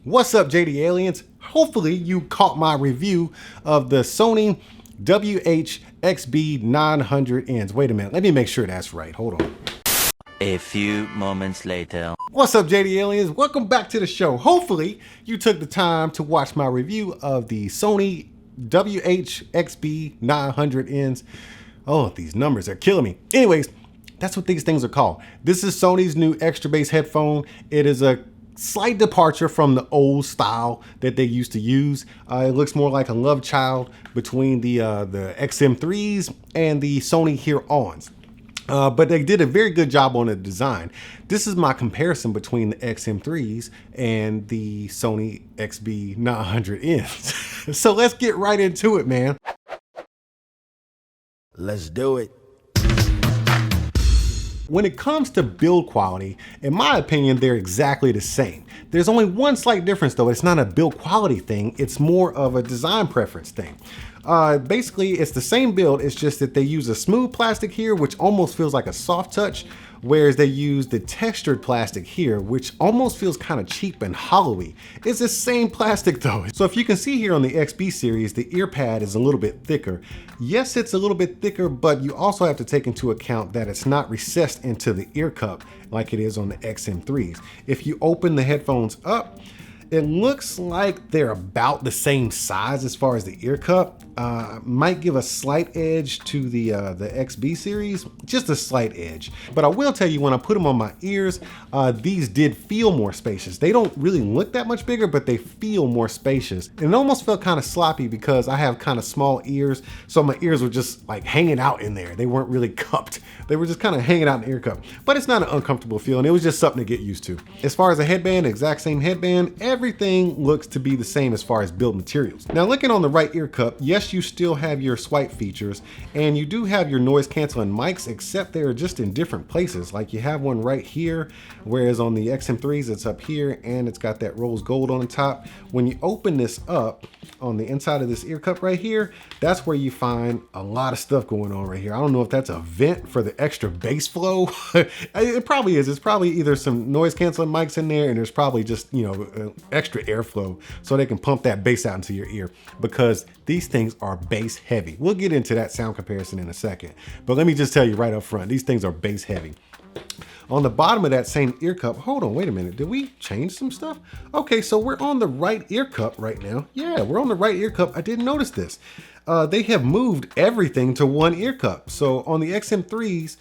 What's up, JD Aliens? Hopefully you caught my review of the Sony WH-XB900Ns. Wait a minute, let me make sure that's right. Hold on. A few moments later. What's up, JD Aliens? Welcome back to the show. Hopefully you took the time to watch my review of the Sony WH-XB900Ns. Oh, these numbers are killing me. Anyways, that's what these things are called. This is Sony's new extra bass headphone. It is a slight departure from the old style that they used to use. It looks more like a love child between the XM3s and the Sony Here-Ons. But they did a very good job on the design. This is my comparison between the XM3s and the Sony XB900Ns. So let's get right into it, man. Let's do it. When it comes to build quality, in my opinion, they're exactly the same. There's only one slight difference though. It's not a build quality thing. It's more of a design preference thing. Basically, it's the same build. It's just that they use a smooth plastic here, which almost feels like a soft touch, whereas they use the textured plastic here, which almost feels kind of cheap and hollowy. It's the same plastic though. So if you can see here on the XB series, the ear pad is a little bit thicker. Yes, it's a little bit thicker, but you also have to take into account that it's not recessed into the ear cup like it is on the XM3s. If you open the headphones up, it looks like they're about the same size as far as the ear cup. Might give a slight edge to the XB series, just a slight edge. But I will tell you, when I put them on my ears, these did feel more spacious. They don't really look that much bigger, but they feel more spacious. And it almost felt kind of sloppy because I have kind of small ears, so my ears were just like hanging out in there. They weren't really cupped. They were just kind of hanging out in the ear cup. But it's not an uncomfortable feeling. It was just something to get used to. As far as the headband, exact same headband, everything looks to be the same as far as build materials. Now looking on the right ear cup, yes, you still have your swipe features and you do have your noise canceling mics, except they're just in different places. Like you have one right here, whereas on the XM3s it's up here and it's got that rose gold on the top. When you open this up on the inside of this ear cup right here, that's where you find a lot of stuff going on right here. I don't know if that's a vent for the extra bass flow. It probably is. It's probably either some noise canceling mics in there and there's probably just, you know, extra airflow so they can pump that bass out into your ear, because these things are bass heavy. We'll get into that sound comparison in a second, but let me just tell you right up front, these things are bass heavy. On the bottom of that same ear cup, hold on, wait a minute, did we change some stuff? Okay, so we're on the right ear cup right now. Yeah, we're on the right ear cup. I didn't notice this. They have moved everything to one ear cup. So on the XM3s,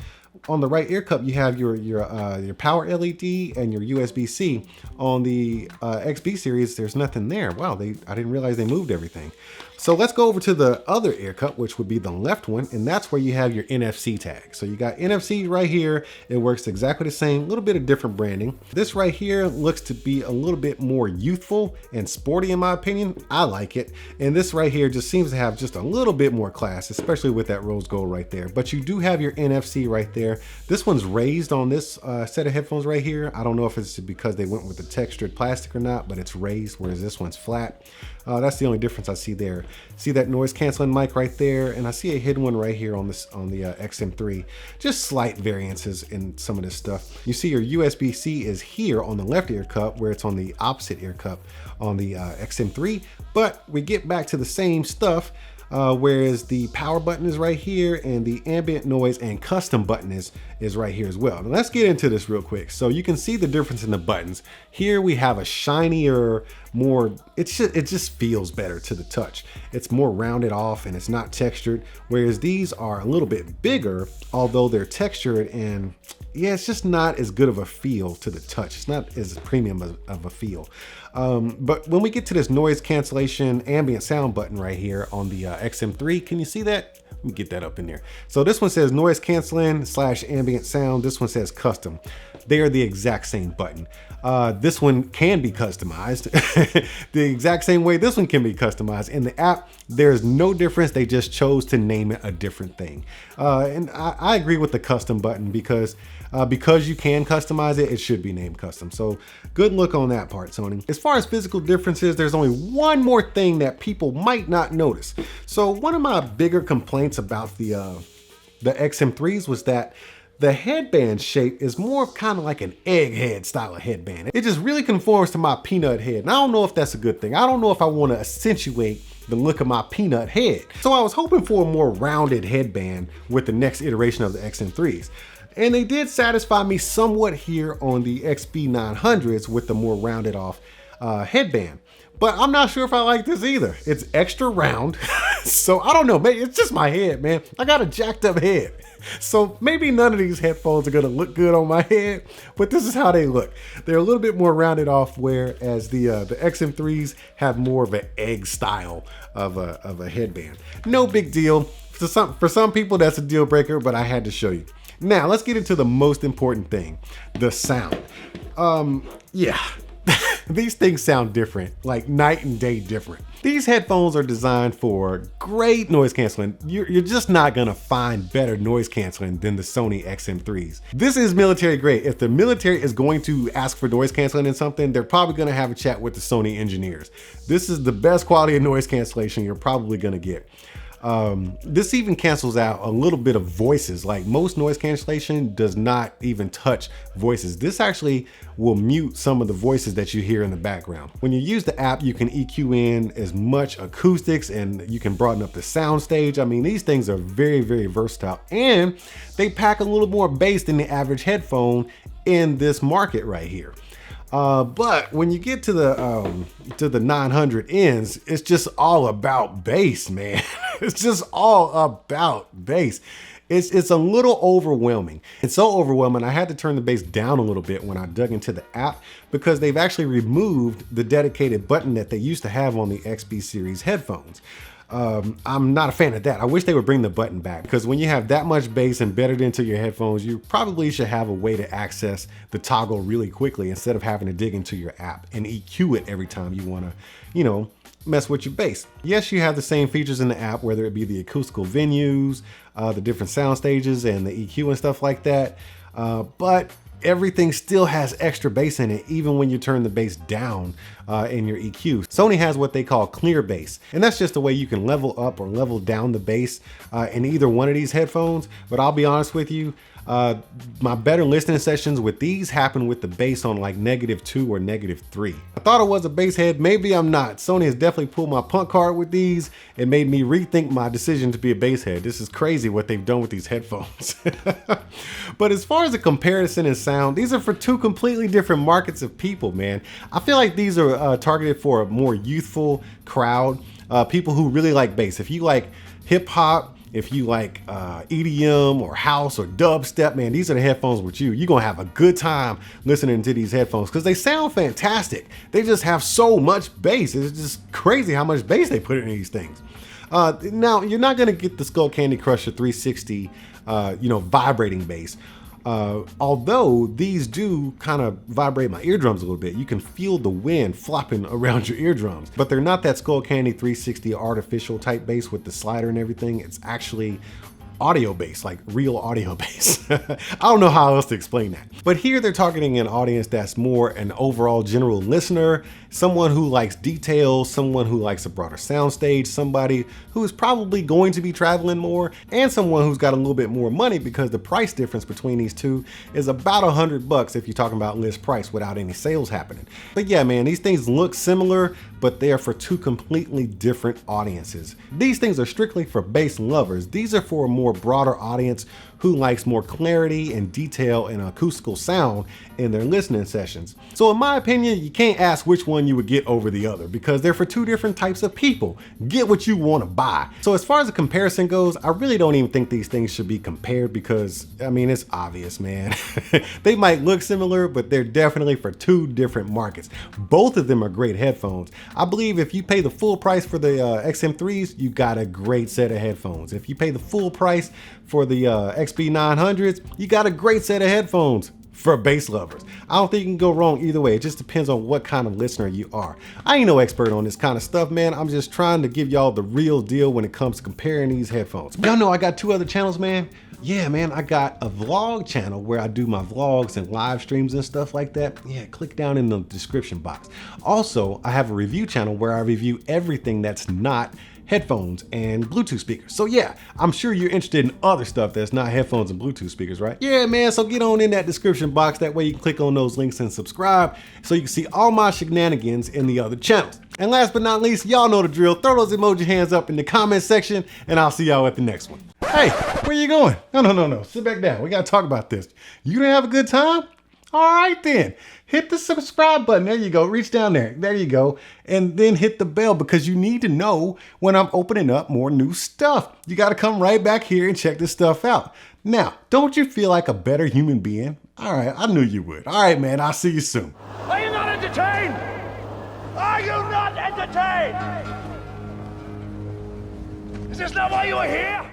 on the right ear cup, you have your power LED and your USB-C. On the XB series, there's nothing there. Wow, I didn't realize they moved everything. So let's go over to the other ear cup, which would be the left one, and that's where you have your NFC tag. So you got NFC right here. It works exactly the same, a little bit of different branding. This right here looks to be a little bit more youthful and sporty in my opinion. I like it. And this right here just seems to have just a little bit more class, especially with that rose gold right there. But you do have your NFC right there. This one's raised on this set of headphones right here. I don't know if it's because they went with the textured plastic or not, but it's raised, whereas this one's flat. That's the only difference I see there. See that noise canceling mic right there, and I see a hidden one right here on the XM3. Just slight variances in some of this stuff. You see your USB-C is here on the left ear cup, where it's on the opposite ear cup on the XM3. But we get back to the same stuff. Whereas the power button is right here and the ambient noise and custom button is right here as well. Now let's get into this real quick. So you can see the difference in the buttons. Here we have a shinier, more, it just feels better to the touch. It's more rounded off and it's not textured. Whereas these are a little bit bigger, although they're textured, and yeah, it's just not as good of a feel to the touch. It's not as premium of a feel. But when we get to this noise cancellation ambient sound button right here on the XM3, can you see that? Let me get that up in there. So this one says noise canceling / ambient sound. This one says custom. They are the exact same button. This one can be customized the exact same way this one can be customized. In the app, there's no difference. They just chose to name it a different thing. And I agree with the custom button because you can customize it, it should be named custom. So good look on that part, Sony. As far as physical differences, there's only one more thing that people might not notice. So one of my bigger complaints about the XM3s was that The headband shape is more kind of like an egghead style of headband. It just really conforms to my peanut head. And I don't know if that's a good thing. I don't know if I want to accentuate the look of my peanut head. So I was hoping for a more rounded headband with the next iteration of the XM3s. And they did satisfy me somewhat here on the XB900s with the more rounded off headband. But I'm not sure if I like this either. It's extra round. So I don't know, man, it's just my head, man. I got a jacked up head. So maybe none of these headphones are gonna look good on my head, but this is how they look. They're a little bit more rounded off, whereas the XM3s have more of an egg style of a headband. No big deal. For some people, that's a deal breaker, but I had to show you. Now, let's get into the most important thing, the sound. Yeah. These things sound different, like night and day different. These headphones are designed for great noise canceling. You're just not gonna find better noise canceling than the Sony XM3s. This is military grade. If the military is going to ask for noise canceling in something, they're probably gonna have a chat with the Sony engineers. This is the best quality of noise cancellation you're probably gonna get. This even cancels out a little bit of voices. Like most noise cancellation does not even touch voices. This actually will mute some of the voices that you hear in the background. When you use the app, you can EQ in as much acoustics and you can broaden up the sound stage. I mean, these things are very, very versatile, and they pack a little more bass than the average headphone in this market right here. But when you get to the 900Ns, it's just all about bass, man. It's just all about bass. It's a little overwhelming. It's so overwhelming, I had to turn the bass down a little bit when I dug into the app, because they've actually removed the dedicated button that they used to have on the XB series headphones. I'm not a fan of that. I wish they would bring the button back, because when you have that much bass embedded into your headphones, you probably should have a way to access the toggle really quickly instead of having to dig into your app and EQ it every time you want to, you know, mess with your bass. Yes, you have the same features in the app, whether it be the acoustical venues, the different sound stages and the EQ and stuff like that. But everything still has extra bass in it, even when you turn the bass down in your EQ. Sony has what they call clear bass, and that's just a way you can level up or level down the bass in either one of these headphones. But I'll be honest with you, my better listening sessions with these happen with the bass on like -2 or -3. I thought it was a bass head, maybe I'm not. Sony has definitely pulled my punk card with these and made me rethink my decision to be a bass head. This is crazy what they've done with these headphones. But as far as the comparison in sound, these are for two completely different markets of people, man. I feel like these are targeted for a more youthful crowd, people who really like bass. If you like hip hop, if you like EDM or house or dubstep, man, these are the headphones with you. You're gonna have a good time listening to these headphones because they sound fantastic. They just have so much bass. It's just crazy how much bass they put in these things. Now, you're not gonna get the Skull Candy Crusher 360, vibrating bass. Although these do kind of vibrate my eardrums a little bit. You can feel the wind flopping around your eardrums, but they're not that Skull Candy 360 artificial type bass with the slider and everything. It's actually audio bass, like real audio bass. I don't know how else to explain that. But here they're targeting an audience that's more an overall general listener, someone who likes details, someone who likes a broader soundstage, somebody who is probably going to be traveling more, and someone who's got a little bit more money, because the price difference between these two is about $100 if you're talking about list price without any sales happening. But yeah, man, these things look similar, but they are for two completely different audiences. These things are strictly for bass lovers. These are for a more broader audience who likes more clarity and detail and acoustical sound in their listening sessions. So in my opinion, you can't ask which one you would get over the other, because they're for two different types of people. Get what you want to buy. So as far as the comparison goes, I really don't even think these things should be compared, because I mean, it's obvious, man. They might look similar, but they're definitely for two different markets. Both of them are great headphones. I believe if you pay the full price for the XM3s, you got a great set of headphones. If you pay the full price for the XB900s, you got a great set of headphones for bass lovers. I don't think you can go wrong either way. It just depends on what kind of listener you are. I ain't no expert on this kind of stuff, man. I'm just trying to give y'all the real deal when it comes to comparing these headphones. Y'all know I got two other channels, man. Yeah, man, I got a vlog channel where I do my vlogs and live streams and stuff like that. Yeah, click down in the description box. Also, I have a review channel where I review everything that's not headphones and Bluetooth speakers. So yeah, I'm sure you're interested in other stuff that's not headphones and Bluetooth speakers, right? Yeah, man, so get on in that description box. That way you can click on those links and subscribe so you can see all my shenanigans in the other channels. And last but not least, y'all know the drill. Throw those emoji hands up in the comment section and I'll see y'all at the next one. Hey, where you going? No. Sit back down. We got to talk about this. You didn't have a good time? All right then. Hit the subscribe button. There you go. Reach down there. There you go. And then hit the bell because you need to know when I'm opening up more new stuff. You got to come right back here and check this stuff out. Now, don't you feel like a better human being? All right. I knew you would. All right, man. I'll see you soon. Are you not entertained? Are you not entertained? Is this not why you are here?